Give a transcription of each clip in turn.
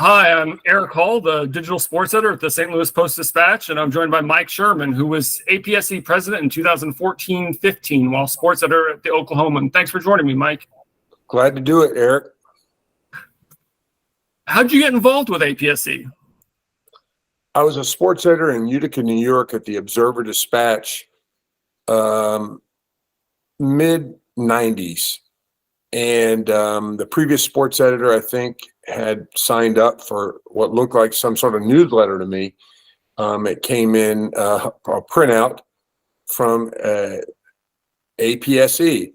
Hi, I'm Erik Hall, the digital sports editor at the St. Louis Post-Dispatch, and I'm joined by Mike Sherman, who was APSE president in 2014-15 while sports editor at the Oklahoman. Thanks for joining me, Mike. Glad to do it, Erik. How'd you get involved with APSE? I was a sports editor in Utica, New York at the Observer-Dispatch mid-90s. And the previous sports editor, I think, had signed up for what looked like some sort of newsletter to me. It came in a printout from APSE.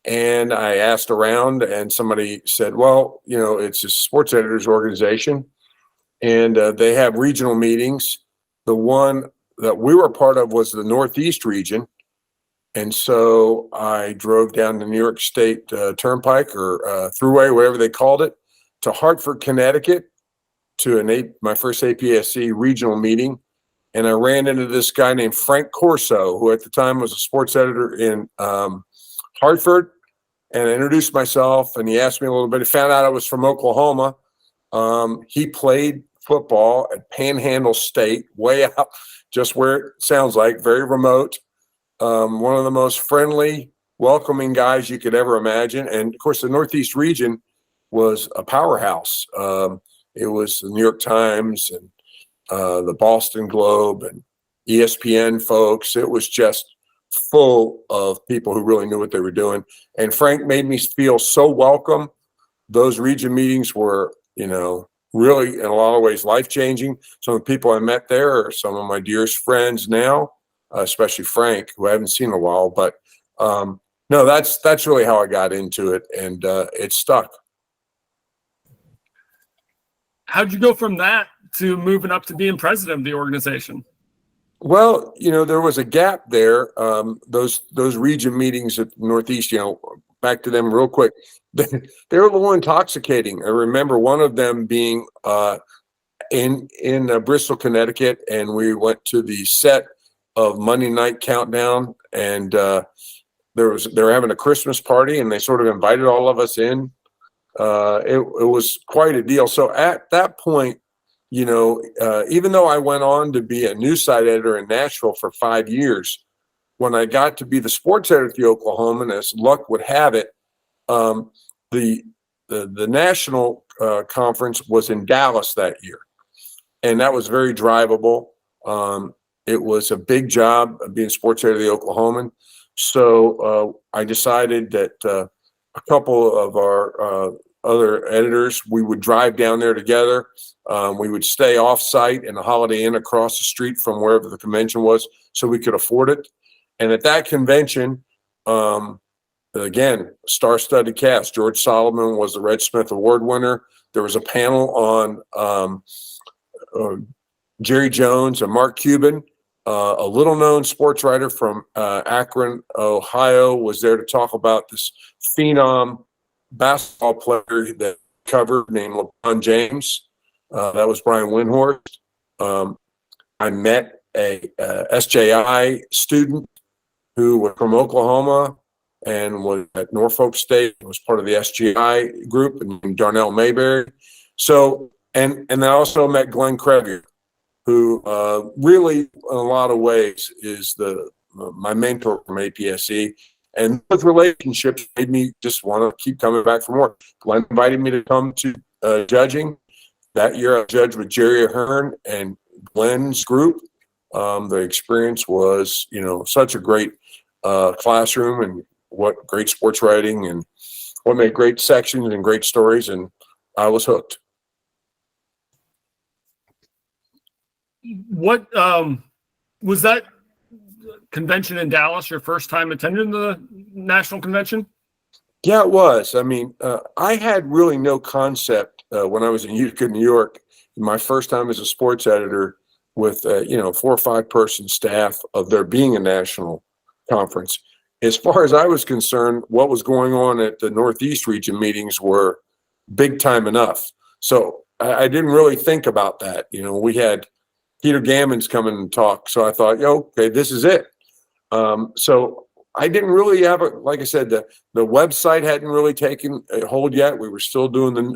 And I asked around, and somebody said, well, you know, it's a sports editors organization, and they have regional meetings. The one that we were part of was the Northeast region. And so I drove down the New York State Turnpike or Thruway, whatever they called it, to Hartford, Connecticut, to my first APSE regional meeting. And I ran into this guy named Frank Corso, who at the time was a sports editor in Hartford. And I introduced myself, and he asked me a little bit. He found out I was from Oklahoma. He played football at Panhandle State, way out, just where it sounds like, very remote. One of the most friendly, welcoming guys you could ever imagine. And of course, the Northeast region was a powerhouse. It was the New York Times and the Boston Globe and ESPN folks. It was just full of people who really knew what they were doing. And Frank made me feel so welcome. Those region meetings were, you know, really in a lot of ways life-changing. Some of the people I met there are some of my dearest friends now, especially Frank, who I haven't seen in a while. But no, that's really how I got into it, and it stuck. How'd you go from that to moving up to being president of the organization? Well, you know, there was a gap there. Those region meetings at Northeast, you know, back to them real quick. They were a little intoxicating. I remember one of them being in Bristol, Connecticut, and we went to the set of Monday Night Countdown, and they were having a Christmas party, and they sort of invited all of us in. It was quite a deal. So at that point, you know, even though I went on to be a news site editor in Nashville for 5 years, when I got to be the sports editor at the Oklahoman, as luck would have it, the national conference was in Dallas that year, and that was very drivable. It was a big job of being sports editor of the Oklahoman. So I decided that a couple of our other editors, we would drive down there together. We would stay off-site in a Holiday Inn across the street from wherever the convention was, so we could afford it. And at that convention, again, star-studded cast. George Solomon was the Red Smith Award winner. There was a panel on Jerry Jones and Mark Cuban. A little-known sports writer from Akron, Ohio, was there to talk about this phenom basketball player that covered named LeBron James. That was Brian Windhorst. I met a SJI student who was from Oklahoma and was at Norfolk State, was part of the SGI group, and Darnell Mayberry. So, and I also met Glenn Crevier, who really, in a lot of ways, is my mentor from APSE. And those relationships made me just want to keep coming back for more. Glenn invited me to come to judging. That year I judged with Jerry Ahern and Glenn's group. The experience was, you know, such a great classroom, and what great sports writing, and what made great sections and great stories, and I was hooked. What was that convention in Dallas your first time attending the national convention? Yeah, it was. I mean, I had really no concept when I was in Utica, New York, my first time as a sports editor with, 4 or 5 person staff, of there being a national conference. As far as I was concerned, what was going on at the Northeast region meetings were big time enough. So I didn't really think about that. You know, we had Peter Gammons come in and talk. So I thought, okay, this is it. So I didn't really have like I said, the website hadn't really taken hold yet. We were still doing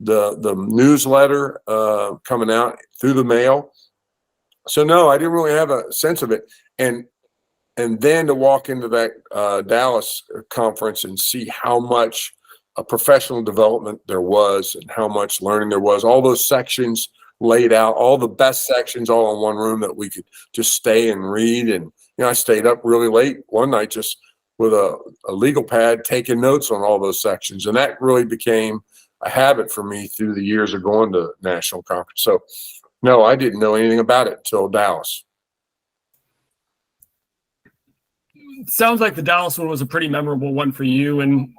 the newsletter coming out through the mail. So no, I didn't really have a sense of it. And then to walk into that Dallas conference and see how much professional development there was and how much learning there was, all those sections laid out, all the best sections all in one room that we could just stay and read. And, I stayed up really late one night just with a legal pad taking notes on all those sections. And that really became a habit for me through the years of going to national conference. So no, I didn't know anything about it until Dallas. It sounds like the Dallas one was a pretty memorable one for you. And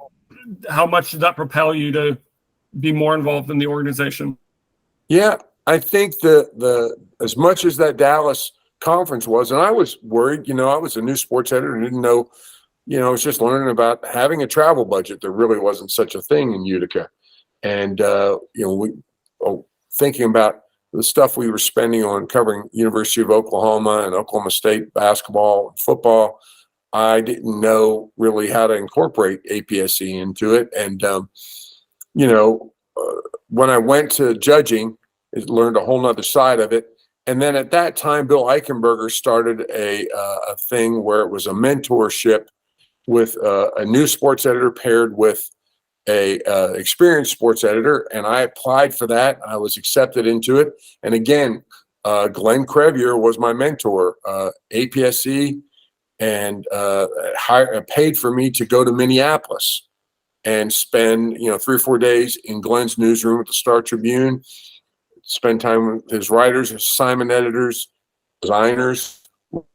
how much did that propel you to be more involved in the organization? Yeah, I think the as much as that Dallas conference was, and I was worried, I was a new sports editor and didn't know, I was just learning about having a travel budget. There really wasn't such a thing in Utica. And, thinking about the stuff we were spending on covering University of Oklahoma and Oklahoma State basketball and football, I didn't know really how to incorporate APSE into it. And, when I went to judging, I learned a whole nother side of it. And then at that time, Bill Eichenberger started a thing where it was a mentorship with a new sports editor paired with a experienced sports editor. And I applied for that. I was accepted into it. And again, Glenn Crevier was my mentor, APSE, and paid for me to go to Minneapolis and spend 3 or 4 days in Glenn's newsroom at the Star Tribune, spend time with his writers, his assignment editors, designers,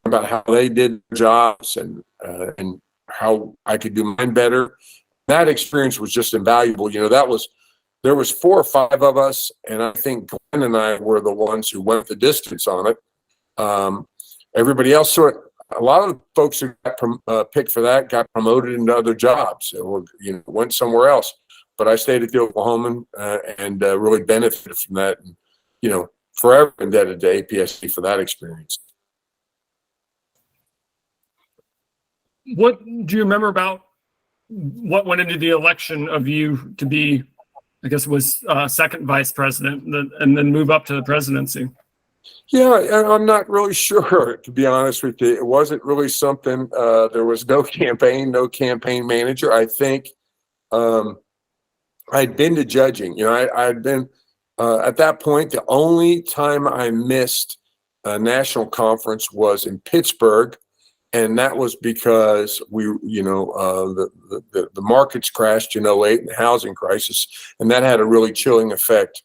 about how they did their jobs and how I could do mine better. That experience was just invaluable. There was 4 or 5 of us, and I think Glenn and I were the ones who went the distance on it. Everybody else a lot of the folks who got picked for that got promoted into other jobs or went somewhere else. But I stayed at the Oklahoman and really benefited from that. And, forever indebted to APSE for that experience. What do you remember about what went into the election of you to be, I guess it was second vice president and then move up to the presidency? Yeah, I'm not really sure, to be honest with you. It wasn't really something, there was no campaign manager. I think I'd been to judging. I'd been, at that point, the only time I missed a national conference was in Pittsburgh. And that was because the markets crashed in 2008 and the housing crisis. And that had a really chilling effect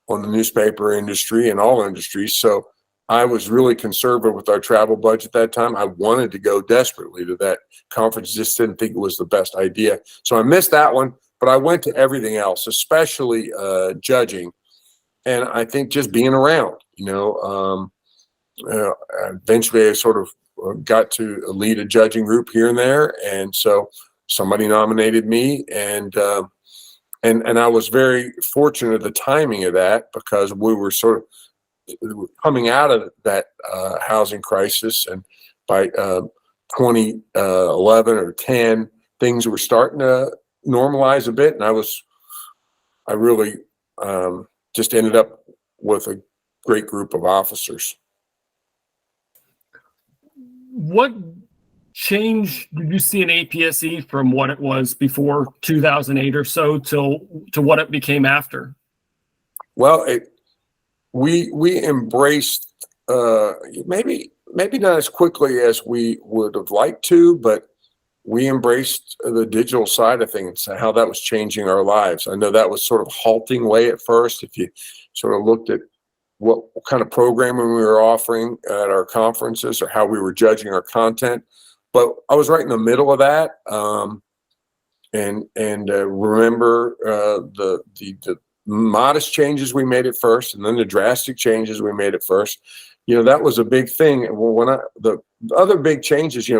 on the newspaper industry and all industries. So I was really conservative with our travel budget at that time. I wanted to go desperately to that conference, just didn't think it was the best idea. So I missed that one, but I went to everything else, especially judging. And I think just being around, eventually I sort of got to lead a judging group here and there. And so somebody nominated me and I was very fortunate at the timing of that because we were sort of coming out of that housing crisis. And by 2011 or 10, things were starting to normalize a bit. And I really just ended up with a great group of officers. What change did you see in APSE from what it was before 2008 or so to what it became after? Well, we embraced maybe not as quickly as we would have liked to, but we embraced the digital side of things, how that was changing our lives. I know that was sort of halting way at first. If you sort of looked at what kind of programming we were offering at our conferences or how we were judging our content. But I was right in the middle of that. Remember the modest changes we made at first, and then the drastic changes we made at first. That was a big thing. When the other big changes,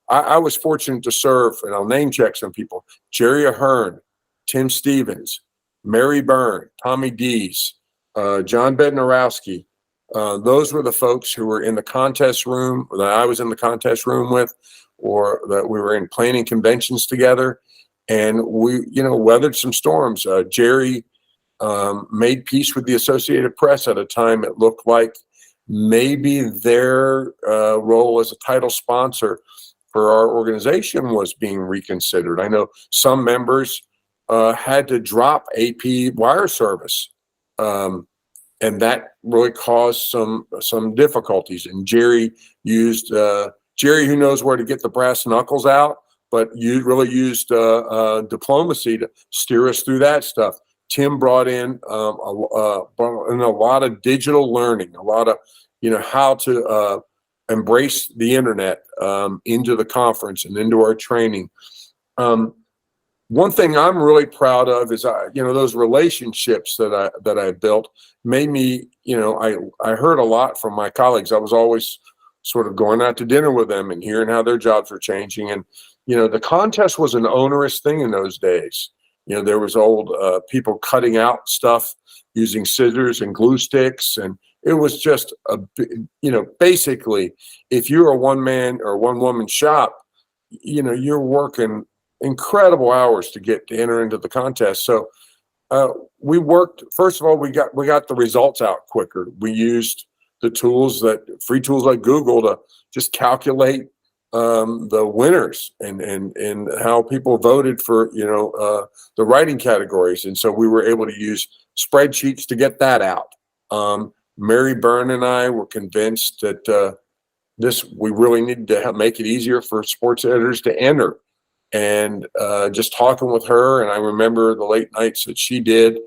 I was fortunate to serve, and I'll name check some people: Jerry Ahern, Tim Stevens, Mary Byrne, Tommy Dees, John Bednarowski. Those were the folks who were in the contest room that I was in the contest room with, or that we were in planning conventions together. And we, weathered some storms. Jerry made peace with the Associated Press at a time it looked like maybe their role as a title sponsor for our organization was being reconsidered. I know some members had to drop AP wire service, and that really caused some difficulties. And Jerry used Jerry, who knows where to get the brass knuckles out, but you really used diplomacy to steer us through that stuff. Tim brought in a lot of digital learning, a lot of how to embrace the internet into the conference and into our training. One thing I'm really proud of is those relationships that I built made me, I heard a lot from my colleagues. I was always sort of going out to dinner with them and hearing how their jobs were changing. And the contest was an onerous thing in those days. There was old people cutting out stuff using scissors and glue sticks, and it was just basically, if you're a one-man or one-woman shop, you're working incredible hours to enter into the contest. So we worked. First of all, we got the results out quicker. We used the free tools like Google to just calculate the winners and how people voted for the writing categories, and so we were able to use spreadsheets to get that out. Mary Byrne and I were convinced that we really needed to make it easier for sports editors to enter, and just talking with her, and I remember the late nights that she did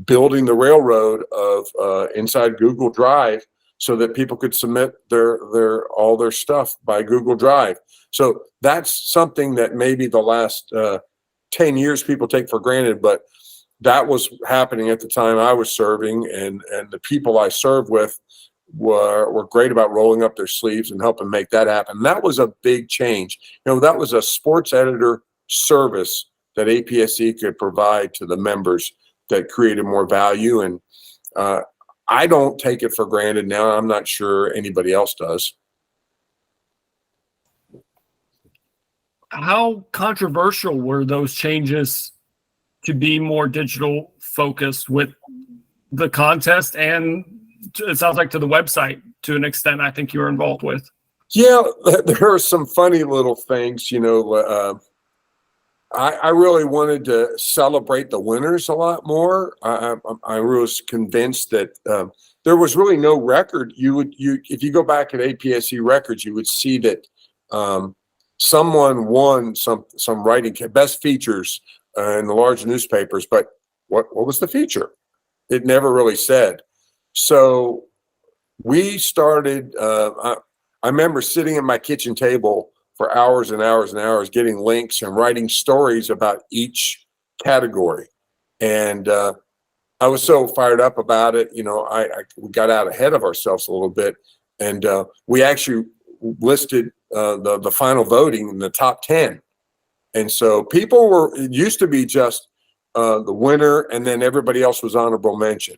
building the railroad of inside Google Drive so that people could submit all their stuff by Google Drive. So that's something that maybe the last 10 years people take for granted, but that was happening at the time I was serving, and the people I served with were great about rolling up their sleeves and helping make that happen. That was a big change. That was a sports editor service that APSE could provide to the members that created more value. And I don't take it for granted now. I'm not sure anybody else does. How controversial were those changes to be more digital focused with the contest, and it sounds like to the website to an extent I think you were involved with? Yeah, there are some funny little things. I really wanted to celebrate the winners a lot more. I was convinced that there was really no record. If you go back at APSE records, you would see that someone won some writing best features in the large newspapers, but what was the feature? It never really said. So we started. I remember sitting at my kitchen table for hours and hours and hours, getting links and writing stories about each category. And I was so fired up about it. We got out ahead of ourselves a little bit, and we actually listed the final voting in the top 10. And so it used to be just the winner, and then everybody else was honorable mention.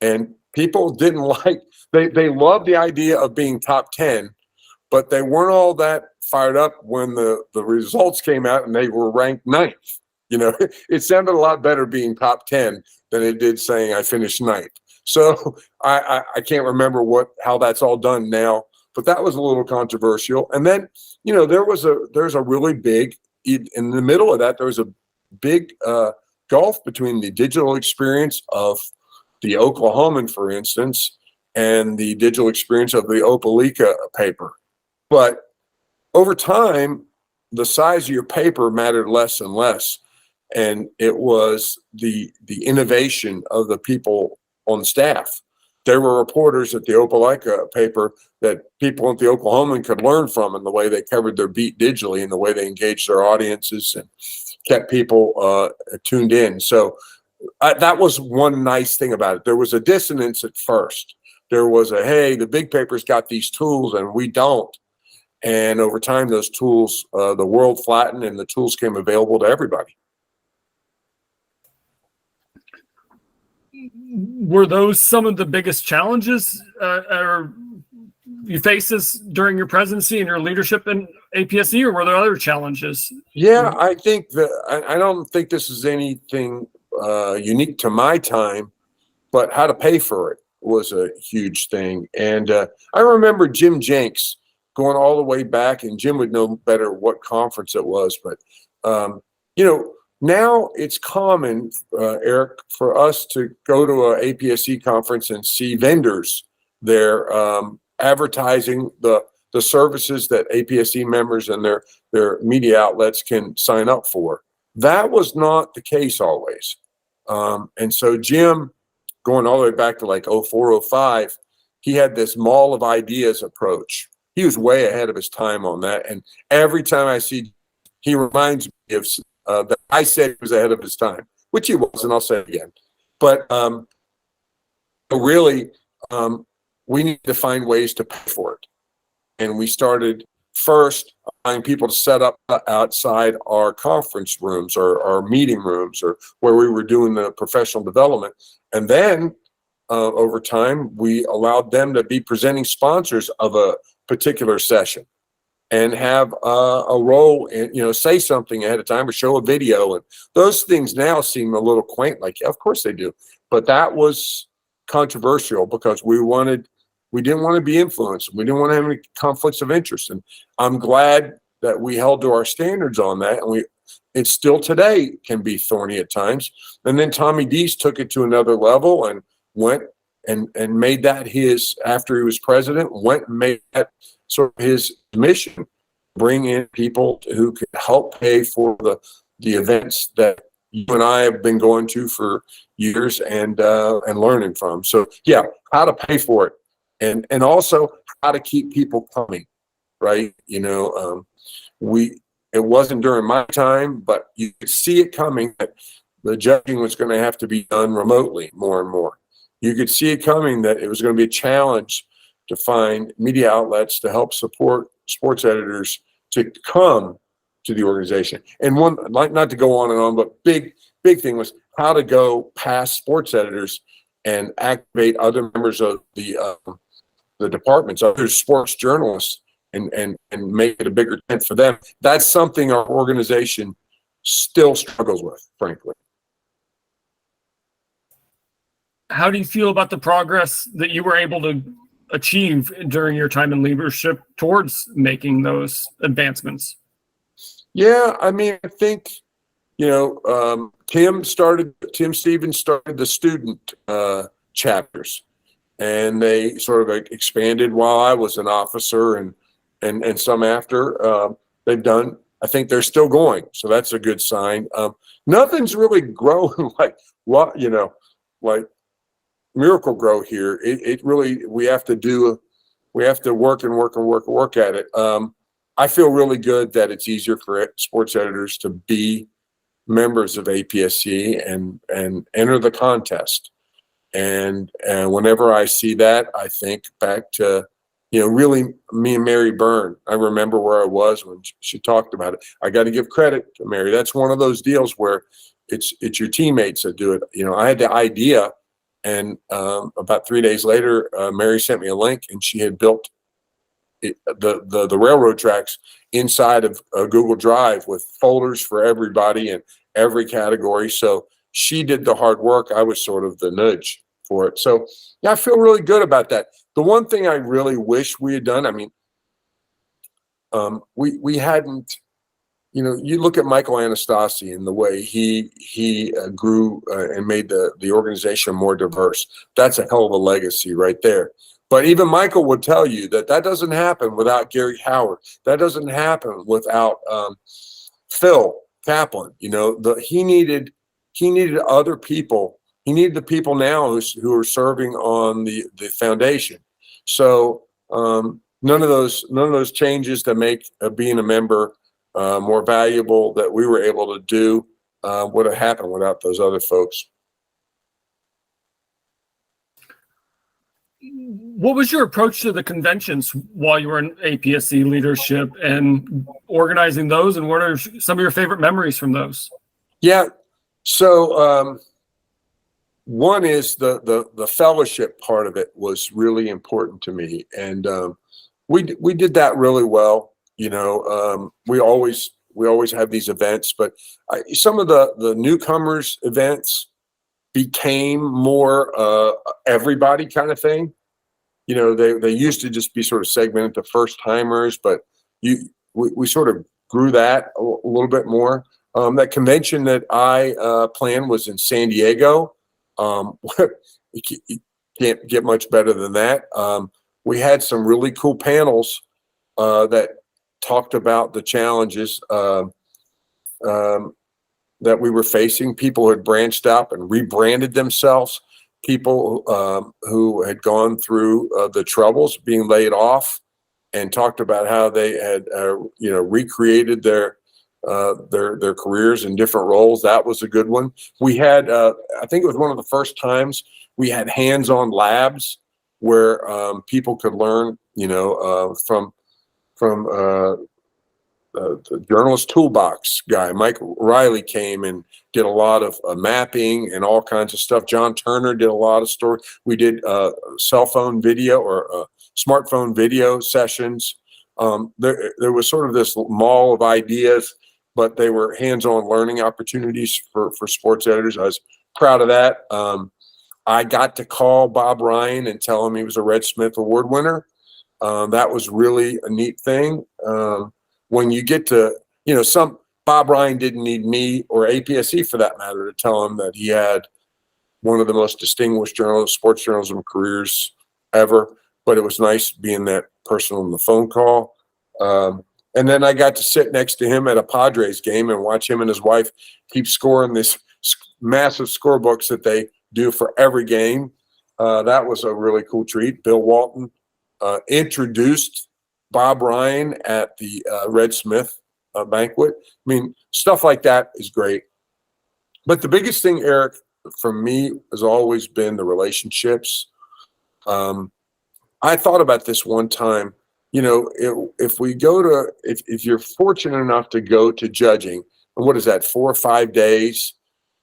And people didn't they loved the idea of being top 10, but they weren't all that fired up when the results came out and they were ranked 9th. It sounded a lot better being top 10 than it did saying I finished 9th. So I can't remember how that's all done now, but that was a little controversial. And then, there's a really big, in the middle of that, there was a big gulf between the digital experience of the Oklahoman, for instance, and the digital experience of the Opelika paper. But over time, the size of your paper mattered less and less. And it was the innovation of the people on staff. There were reporters at the Opelika paper that people at the Oklahoman could learn from, in the way they covered their beat digitally and the way they engaged their audiences and kept people tuned in. So that was one nice thing about it. There was a dissonance at first. There was hey, the big paper's got these tools and we don't. And over time, those tools, the world flattened and the tools came available to everybody. Were those some of the biggest challenges you faced during your presidency and your leadership in APSE, or were there other challenges? Yeah, I think I don't think this is anything unique to my time, but how to pay for it was a huge thing. And I remember Jim Jenks going all the way back, and Jim would know better what conference it was, but now it's common, Eric, for us to go to a APSE conference and see vendors there advertising the services that APSE members and their media outlets can sign up for. That was not the case always. And so Jim, going all the way back to like 04, 05, he had this mall of ideas approach. He was way ahead of his time on that. And every time I see, he reminds me of that I said he was ahead of his time, which he was, and I'll say it again. But really, we need to find ways to pay for it. And we started first allowing people to set up outside our conference rooms or our meeting rooms or where we were doing the professional development. And then over time, we allowed them to be presenting sponsors of a particular session and have a role in, say something ahead of time or show a video. And those things now seem a little quaint, like, yeah, of course they do. But that was controversial because we didn't want to be influenced. We didn't want to have any conflicts of interest. And I'm glad that we held to our standards on that. And it still today can be thorny at times. And then Tommy Dees took it to another level and went and made that his, after he was president, went and made that sort of his mission, bring in people who could help pay for the events that you and I have been going to for years and learning from. So yeah, how to pay for it. And also how to keep people coming, right? It wasn't during my time, but you could see it coming that the judging was going to have to be done remotely more and more. You could see it coming that it was going to be a challenge to find media outlets to help support sports editors to come to the organization. And one, like, not to go on and on, but big thing was how to go past sports editors and activate other members of the departments, other sports journalists, and make it a bigger tent for them. That's something our organization still struggles with, frankly. How do you feel about the progress that you were able to achieve during your time in leadership towards making those advancements? Yeah, I mean, I think, Tim Stevens started the student chapters, and they sort of expanded while I was an officer and some after. They've done, I think they're still going, so that's a good sign. Nothing's really growing like Miracle Grow here. It really, we have to work at it. I feel really good that it's easier for sports editors to be members of APSE and enter the contest. And whenever I see that, I think back to, really me and Mary Byrne. I remember where I was when she talked about it. I got to give credit to Mary. That's one of those deals where it's your teammates that do it. I had the idea, and about 3 days later, Mary sent me a link, and she had built the railroad tracks inside of a Google Drive with folders for everybody and every category. So she did the hard work. I was sort of the nudge for it. So yeah, I feel really good about that. The one thing I really wish we had done, I mean, we hadn't, you look at Michael Anastasi and the way he grew and made the organization more diverse. That's a hell of a legacy right there. But even Michael would tell you that doesn't happen without Gary Howard. That doesn't happen without Phil Kaplan. He needed other people. He needed the people now who are serving on the foundation. So none of those changes that make being a member more valuable that we were able to do would have happened without those other folks. What was your approach to the conventions while you were in APSE leadership and organizing those, and what are some of your favorite memories from those? Yeah, so one is the fellowship part of it was really important to me, and we did that really well. We always we always have these events, but some of the newcomers events became more everybody kind of thing. You know, they used to just be sort of segmented to first timers, but we sort of grew that a little bit more. That convention that I planned was in San Diego. You can't get much better than that. We had some really cool panels that talked about the challenges that we were facing. People who had branched up and rebranded themselves, people who had gone through the troubles being laid off, and talked about how they had recreated their careers in different roles. That was a good one. We had I think it was one of the first times we had hands-on labs where people could learn, from the journalist toolbox guy. Mike Riley came and did a lot of mapping and all kinds of stuff. John Turner did a lot of story. We did cell phone video or smartphone video sessions. There was sort of this mall of ideas, but they were hands-on learning opportunities for sports editors. I was proud of that. I got to call Bob Ryan and tell him he was a Red Smith Award winner. That was really a neat thing. When you get to, Bob Ryan didn't need me or APSE for that matter to tell him that he had one of the most distinguished sports journalism careers ever. But it was nice being that person on the phone call. And then I got to sit next to him at a Padres game and watch him and his wife keep scoring this massive scorebooks that they do for every game. That was a really cool treat. Bill Walton introduced Bob Ryan at the Red Smith banquet. I mean, stuff like that is great. But the biggest thing, Eric, for me has always been the relationships. I thought about this one time, if you're fortunate enough to go to judging, and what is that, 4 or 5 days?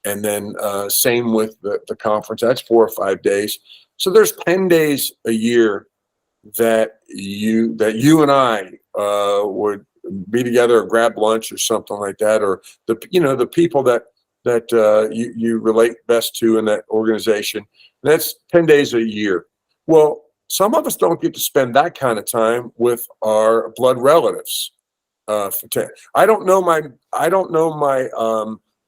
And then same with the conference, that's 4 or 5 days. So there's 10 days a year that you and I would be together or grab lunch or something like that, or the people that you relate best to in that organization. That's 10 days a year. Well, some of us don't get to spend that kind of time with our blood relatives. I don't know my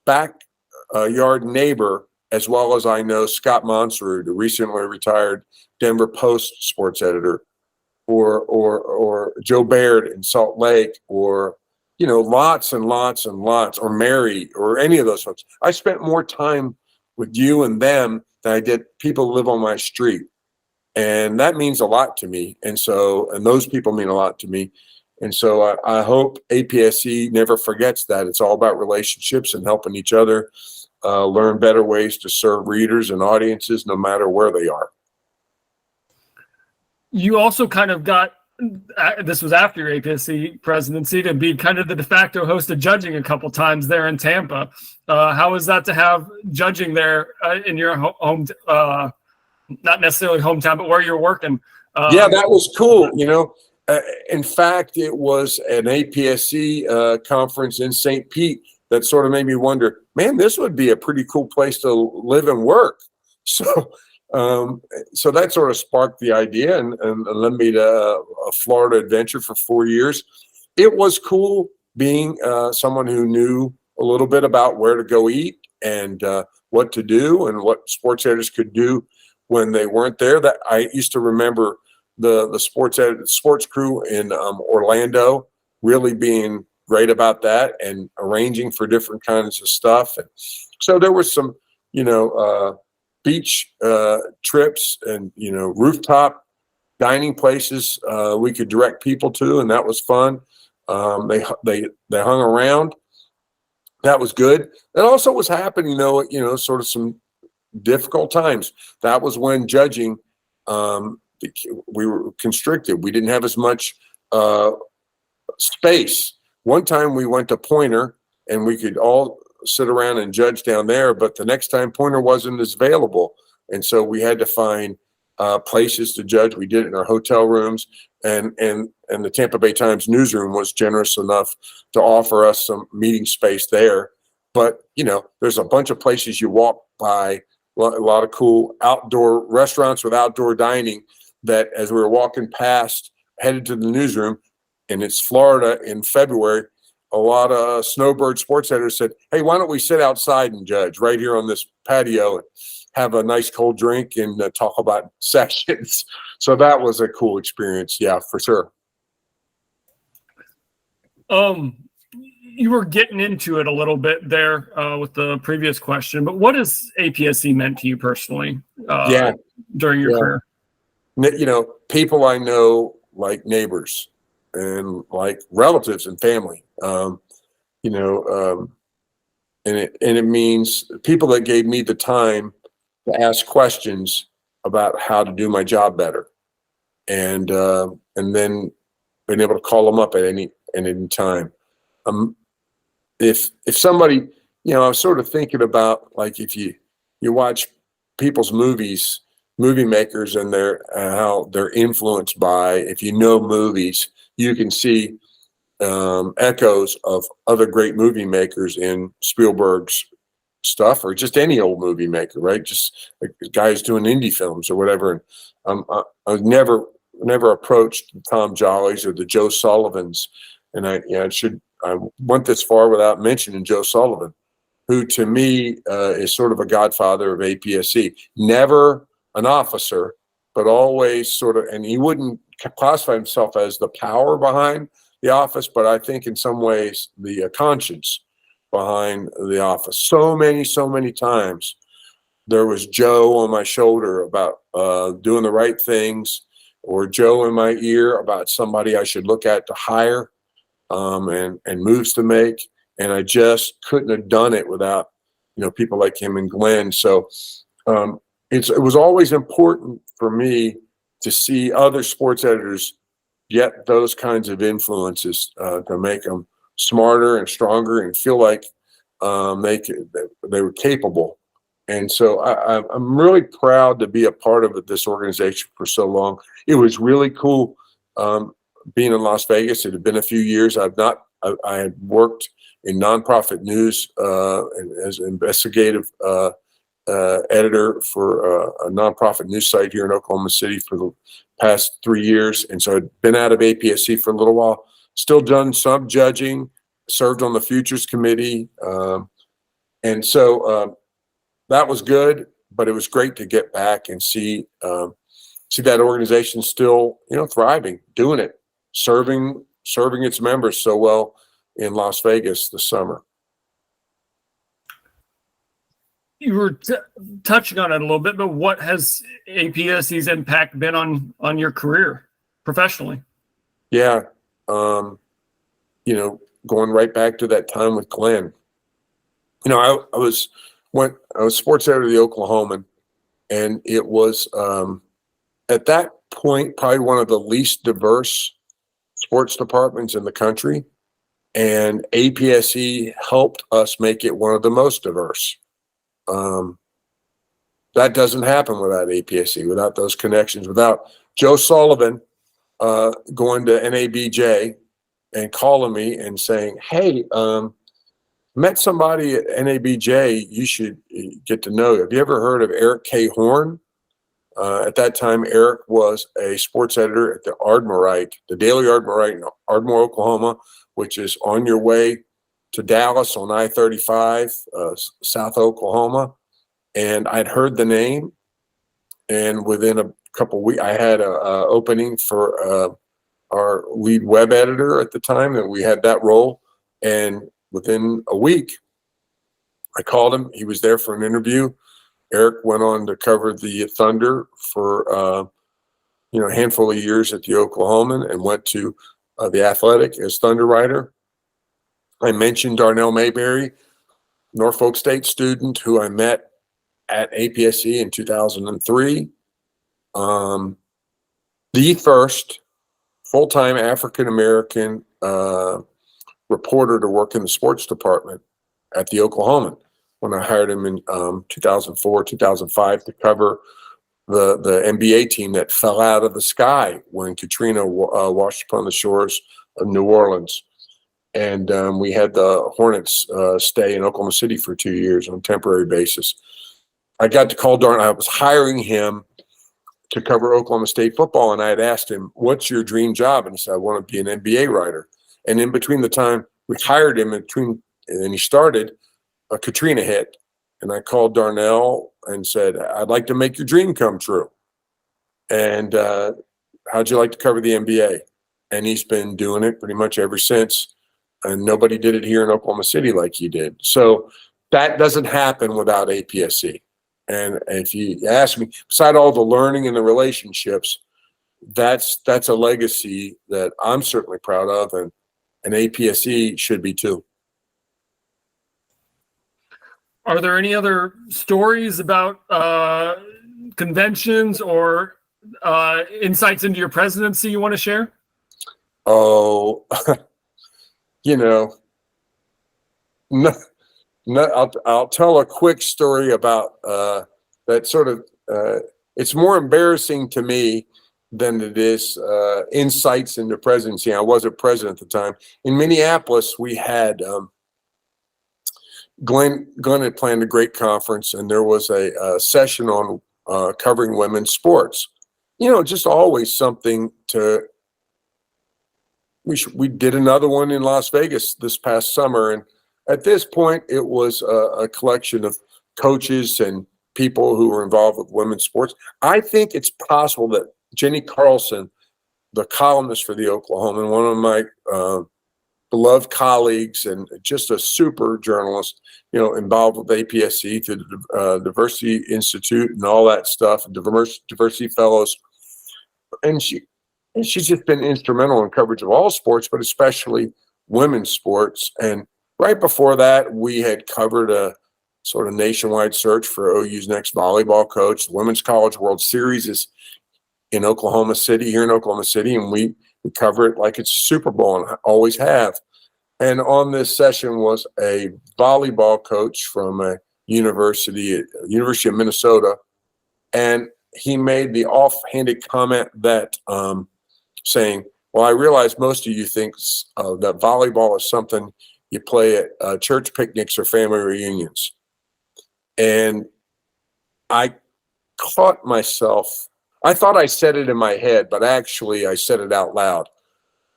backyard neighbor as well as I know Scott Monserud, the recently retired Denver Post sports editor, or Joe Baird in Salt Lake, or lots and lots and lots, or Mary, or any of those folks. I spent more time with you and them than I did people who live on my street. And that means a lot to me. And those people mean a lot to me. And so I hope APSE never forgets that. It's all about relationships and helping each other learn better ways to serve readers and audiences no matter where they are. You also kind of got, this was after your APSE presidency, to be kind of the de facto host of judging a couple times there in Tampa. How was that to have judging there in your home, not necessarily hometown, but where you're working? Yeah, that was cool. In fact, it was an APSE conference in St. Pete that sort of made me wonder, man, this would be a pretty cool place to live and work. So that sort of sparked the idea and led me to a Florida adventure for 4 years. It was cool being someone who knew a little bit about where to go eat and what to do and what sports editors could do when they weren't there. That I used to remember the sports crew in Orlando really being great about that and arranging for different kinds of stuff. And so there was some, beach trips and, rooftop dining places we could direct people to, and that was fun. They hung around. That was good. That also was happening, sort of some difficult times. That was when judging, we were constricted. We didn't have as much space. One time we went to Pointer and we could all sit around and judge down there, but the next time Pointer wasn't as available. And so we had to find places to judge. We did it in our hotel rooms, and the Tampa Bay Times newsroom was generous enough to offer us some meeting space there. But, you know, there's a bunch of places you walk by, a lot of cool outdoor restaurants with outdoor dining, that as we were walking past, headed to the newsroom, and it's Florida in February, a lot of snowbird sports editors said, hey, why don't we sit outside and judge right here on this patio and have a nice cold drink and talk about sections. So that was a cool experience. Yeah, for sure. You were getting into it a little bit there with the previous question, but what has APSE meant to you personally during your career? You know, people I know like neighbors and like relatives and family, and it means people that gave me the time to ask questions about how to do my job better, and then being able to call them up at any time. If somebody, you know, I was sort of thinking about, like, if you watch people's movies, movie makers, and how they're influenced by, if you know movies, you can see echoes of other great movie makers in Spielberg's stuff, or just any old movie maker, right? Just like guys doing indie films or whatever. And I've never approached the Tom Jollies or the Joe Sullivans, and I went this far without mentioning Joe Sullivan, who to me is sort of a godfather of APSE. Never an officer, but always sort of, and he wouldn't classify himself as the power behind the office, but I think in some ways the conscience behind the office. So many times there was Joe on my shoulder about doing the right things, or Joe in my ear about somebody I should look at to hire, and moves to make. And I just couldn't have done it without, you know, people like him and Glenn. So it was always important for me to see other sports editors get those kinds of influences to make them smarter and stronger and feel like they were capable. And so I'm really proud to be a part of this organization for so long. It was really cool being in Las Vegas. It had been a few years. I had worked in nonprofit news as an investigative editor for a nonprofit news site here in Oklahoma City for the past 3 years. And so I'd been out of APSE for a little while, still done some judging, served on the Futures Committee. And so that was good, but it was great to get back and see that organization still, you know, thriving, doing it, serving its members so well in Las Vegas this summer. You were touching on it a little bit, but what has APSE's impact been on your career professionally? Yeah, you know, going right back to that time with Glenn. You know, I was sports editor of the Oklahoman, and it was at that point probably one of the least diverse sports departments in the country, and APSE helped us make it one of the most diverse. That doesn't happen without APSE, without those connections, without Joe Sullivan going to NLGJA and calling me and saying, hey, met somebody at NLGJA you should get to know. Have you ever heard of Erik Horn? At that time, Erik was a sports editor at the Ardmorite, the Daily Ardmorite in Ardmore, Oklahoma, which is on your way to Dallas on I-35, South Oklahoma. And I'd heard the name, and within a couple weeks, I had an opening for our lead web editor at the time, and we had that role. And within a week, I called him. He was there for an interview. Erik went on to cover the Thunder for a handful of years at the Oklahoman, and went to the Athletic as Thunder writer. I mentioned Darnell Mayberry, Norfolk State student who I met at APSE in 2003. The first full-time African-American reporter to work in the sports department at the Oklahoman, when I hired him in 2004, 2005 to cover the NBA team that fell out of the sky when Katrina washed upon the shores of New Orleans. And we had the Hornets stay in Oklahoma City for 2 years on a temporary basis. I got to call Darnell. I was hiring him to cover Oklahoma State football, and I had asked him, "What's your dream job?" And he said, "I want to be an NBA writer." And in between the time we hired him, and he started, Katrina hit. And I called Darnell and said, "I'd like to make your dream come true. And how'd you like to cover the NBA?" And he's been doing it pretty much ever since. And nobody did it here in Oklahoma City like he did. So that doesn't happen without APSE. And if you ask me, beside all the learning and the relationships, that's a legacy that I'm certainly proud of, and APSE should be too. Are there any other stories about conventions or insights into your presidency you want to share? Oh, no, I'll tell a quick story about that sort of, it's more embarrassing to me than it is insights into presidency. I wasn't president at the time. In Minneapolis, we had, Glenn had planned a great conference, and there was a session on covering women's sports. Just always something to, we did another one in Las Vegas this past summer. And at this point, it was a collection of coaches and people who were involved with women's sports. I think it's possible that Jenny Carlson, the columnist for the Oklahoman, one of my beloved colleagues and just a super journalist, involved with APSE through the Diversity Institute and all that stuff, and diversity fellows. And she's just been instrumental in coverage of all sports, but especially women's sports. And right before that, we had covered a sort of nationwide search for OU's next volleyball coach. The Women's College World Series is in Oklahoma City, here in Oklahoma City, and we cover it like it's a Super Bowl, and always have. And on this session was a volleyball coach from a University of Minnesota, and he made the offhanded comment that saying, "Well, I realize most of you think that volleyball is something you play at church picnics or family reunions." And I caught myself. I thought I said it in my head, but actually I said it out loud.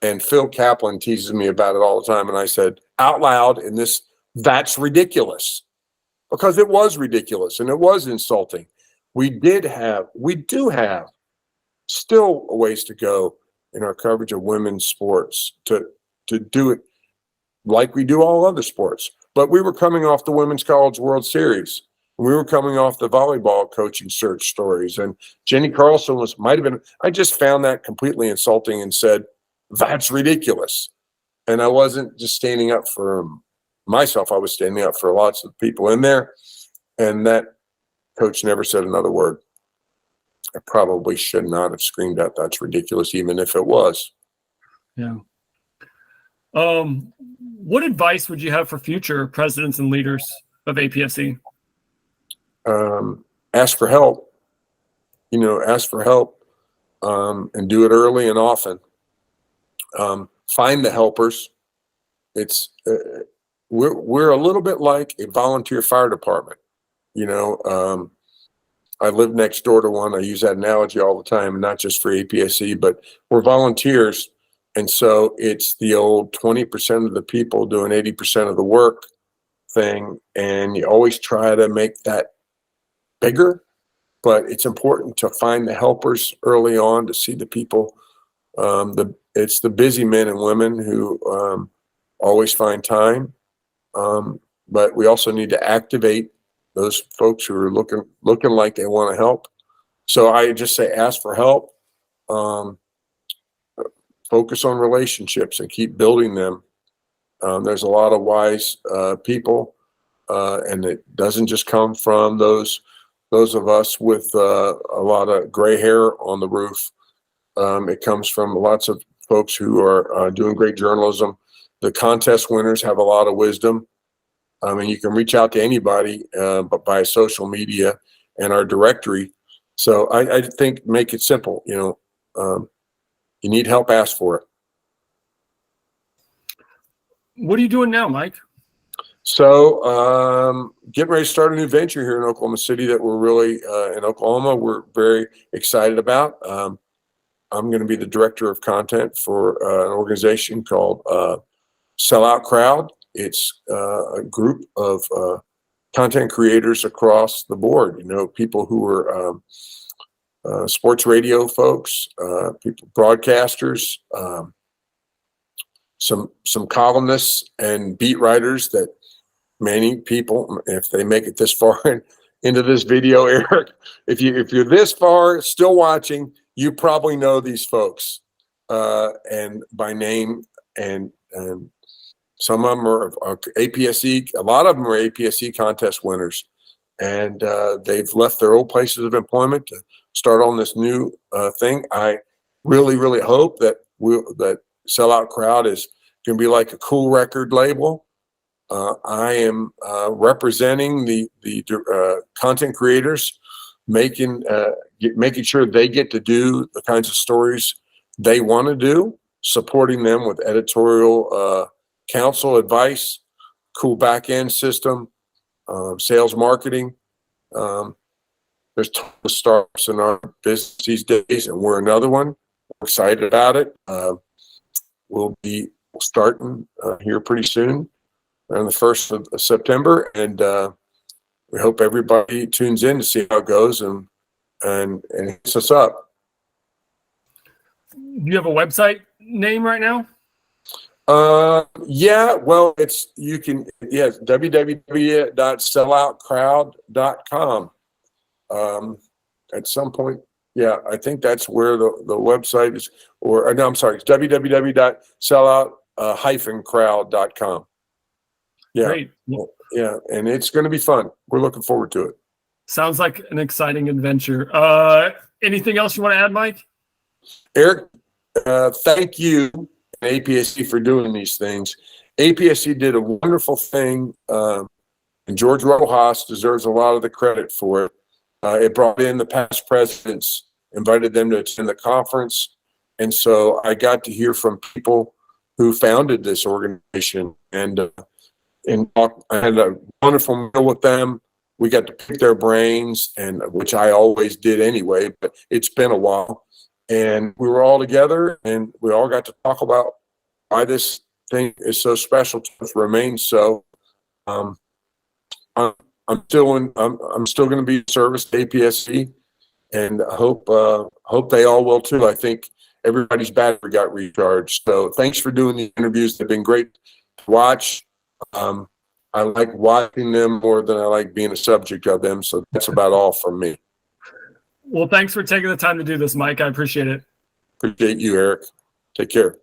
And Phil Kaplan teases me about it all the time. And I said out loud in this, "That's ridiculous," because it was ridiculous and it was insulting. We do have still a ways to go in our coverage of women's sports to do it like we do all other sports. But we were coming off the Women's College World Series. We were coming off the volleyball coaching search stories. And Jenny Carlson I just found that completely insulting and said, "That's ridiculous." And I wasn't just standing up for myself. I was standing up for lots of people in there. And that coach never said another word. I probably should not have screamed out, "That's ridiculous," even if it was. Yeah. What advice would you have for future presidents and leaders of APSE? Ask for help. Ask for help, and do it early and often. Find the helpers. We're a little bit like a volunteer fire department. I live next door to one. I use that analogy all the time, and not just for APSE, but we're volunteers. And so it's the old 20% of the people doing 80% of the work thing. And you always try to make that bigger, but it's important to find the helpers early on, to see the people. It's the busy men and women who always find time. But we also need to activate those folks who are looking like they want to help. So I just say, ask for help, focus on relationships and keep building them. There's a lot of wise people, and it doesn't just come from those of us with a lot of gray hair on the roof. It comes from lots of folks who are doing great journalism. The contest winners have a lot of wisdom. And you can reach out to anybody but by social media, and our directory So I think make it simple. You need help, ask for it. What are you doing now, Mike? So getting ready to start a new venture here in Oklahoma City that we're really in Oklahoma. We're very excited about. I'm going to be the director of content for an organization called Sellout Crowd. It's a group of content creators across the board. People who are sports radio folks, people, broadcasters, some columnists and beat writers that many people, if they make it this far into this video, Eric, if you're this far still watching, you probably know these folks and by name, and some of them are APSE. A lot of them are APSE contest winners, and they've left their old places of employment to start on this new thing. I really hope that that Sellout Crowd is going to be like a cool record label. I am representing the content creators, making sure they get to do the kinds of stories they want to do, supporting them with editorial counsel, advice, cool back end system, sales, marketing. There's tons of startups in our business these days, and we're another one. We're excited about it. We'll be starting here pretty soon, on the 1st of September, and we hope everybody tunes in to see how it goes and hits us up. Do you have a website name right now? Yeah, well, it's www.selloutcrowd.com. At some point, yeah, I think that's where the website is, or no, I'm sorry, it's www.sellout-crowd.com. Yeah. Great. Yeah, and it's going to be fun. We're looking forward to it. Sounds like an exciting adventure. Anything else you want to add, Mike? Eric, thank you, APSE, for doing these things. APSE did a wonderful thing, and George Rojas deserves a lot of the credit for it. It brought in the past presidents, invited them to attend the conference, and so I got to hear from people who founded this organization, and I had a wonderful meal with them. We got to pick their brains, and which I always did anyway, but it's been a while. And we were all together, and we all got to talk about why this thing is so special to us, remains so. I'm still going to be in service to APSE, and I hope they all will too. I think everybody's battery got recharged. So thanks for doing the interviews. They've been great to watch. I like watching them more than I like being a subject of them. So that's about all from me. Well, thanks for taking the time to do this, Mike. I appreciate it. Appreciate you, Eric. Take care.